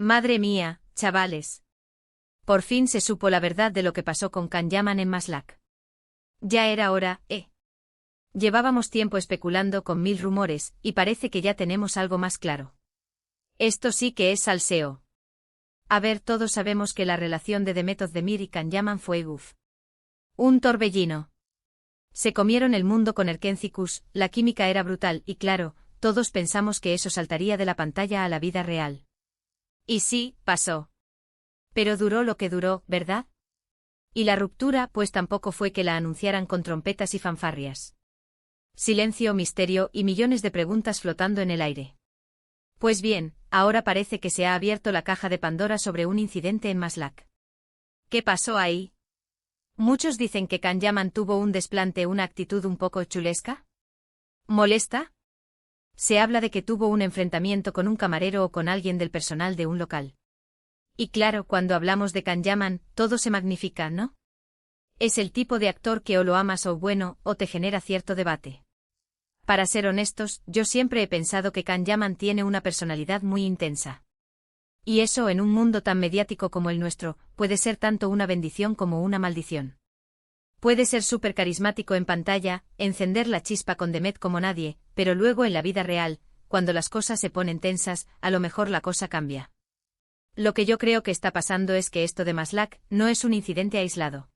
Madre mía, chavales. Por fin se supo la verdad de lo que pasó con Can Yaman en Maslak. Ya era hora, ¿eh? Llevábamos tiempo especulando con mil rumores, y parece que ya tenemos algo más claro. Esto sí que es salseo. A ver, todos sabemos que la relación de Demet Özdemir y Can Yaman fue un torbellino. Se comieron el mundo con Erkencikus, la química era brutal y claro, todos pensamos que eso saltaría de la pantalla a la vida real. Y sí, pasó. Pero duró lo que duró, ¿verdad? Y la ruptura, pues tampoco fue que la anunciaran con trompetas y fanfarrias. Silencio, misterio y millones de preguntas flotando en el aire. Pues bien, ahora parece que se ha abierto la caja de Pandora sobre un incidente en Maslak. ¿Qué pasó ahí? Muchos dicen que Can Yaman tuvo un desplante, una actitud un poco chulesca. ¿Molesta? Se habla de que tuvo un enfrentamiento con un camarero o con alguien del personal de un local. Y claro, cuando hablamos de Can Yaman, todo se magnifica, ¿no? Es el tipo de actor que o lo amas o bueno, o te genera cierto debate. Para ser honestos, yo siempre he pensado que Can Yaman tiene una personalidad muy intensa. Y eso en un mundo tan mediático como el nuestro, puede ser tanto una bendición como una maldición. Puede ser súper carismático en pantalla, encender la chispa con Demet como nadie, pero luego en la vida real, cuando las cosas se ponen tensas, a lo mejor la cosa cambia. Lo que yo creo que está pasando es que esto de Maslak no es un incidente aislado.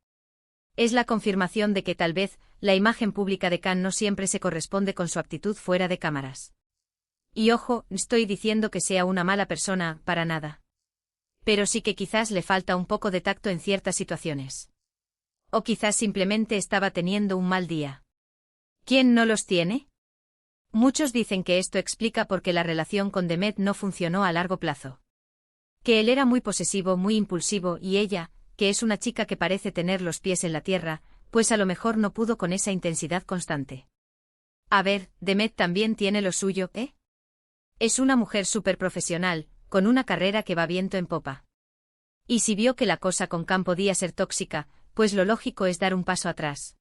Es la confirmación de que tal vez la imagen pública de Can no siempre se corresponde con su actitud fuera de cámaras. Y ojo, estoy diciendo que sea una mala persona, para nada. Pero sí que quizás le falta un poco de tacto en ciertas situaciones. O quizás simplemente estaba teniendo un mal día. ¿Quién no los tiene? Muchos dicen que esto explica por qué la relación con Demet no funcionó a largo plazo. Que él era muy posesivo, muy impulsivo y ella, que es una chica que parece tener los pies en la tierra, pues a lo mejor no pudo con esa intensidad constante. A ver, Demet también tiene lo suyo, ¿eh? Es una mujer súper profesional, con una carrera que va viento en popa. Y si vio que la cosa con Can podía ser tóxica, pues lo lógico es dar un paso atrás.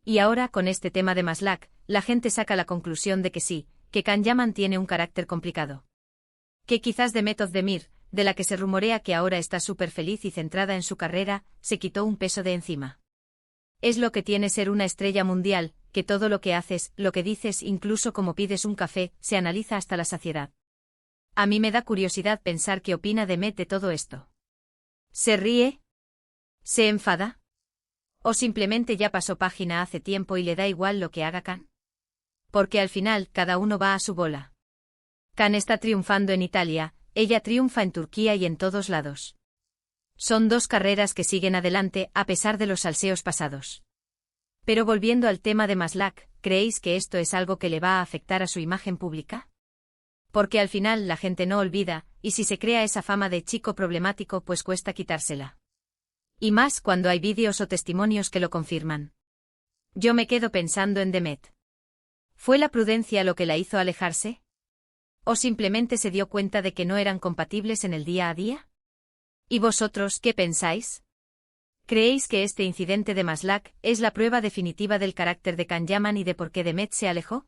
Y ahora con este tema de Maslak, la gente saca la conclusión de que sí, que Can Yaman tiene un carácter complicado. Que quizás Demet Özdemir, de la que se rumorea que ahora está súper feliz y centrada en su carrera, se quitó un peso de encima. Es lo que tiene ser una estrella mundial, que todo lo que haces, lo que dices, incluso como pides un café, se analiza hasta la saciedad. A mí me da curiosidad pensar qué opina Demet de todo esto. ¿Se ríe? ¿Se enfada? ¿O simplemente ya pasó página hace tiempo y le da igual lo que haga Can? Porque al final cada uno va a su bola. Can está triunfando en Italia, ella triunfa en Turquía y en todos lados. Son dos carreras que siguen adelante a pesar de los salseos pasados. Pero volviendo al tema de Maslak, ¿creéis que esto es algo que le va a afectar a su imagen pública? Porque al final la gente no olvida, y si se crea esa fama de chico problemático pues cuesta quitársela. Y más cuando hay vídeos o testimonios que lo confirman. Yo me quedo pensando en Demet. ¿Fue la prudencia lo que la hizo alejarse? ¿O simplemente se dio cuenta de que no eran compatibles en el día a día? ¿Y vosotros qué pensáis? ¿Creéis que este incidente de Maslak es la prueba definitiva del carácter de Can Yaman y de por qué Demet se alejó?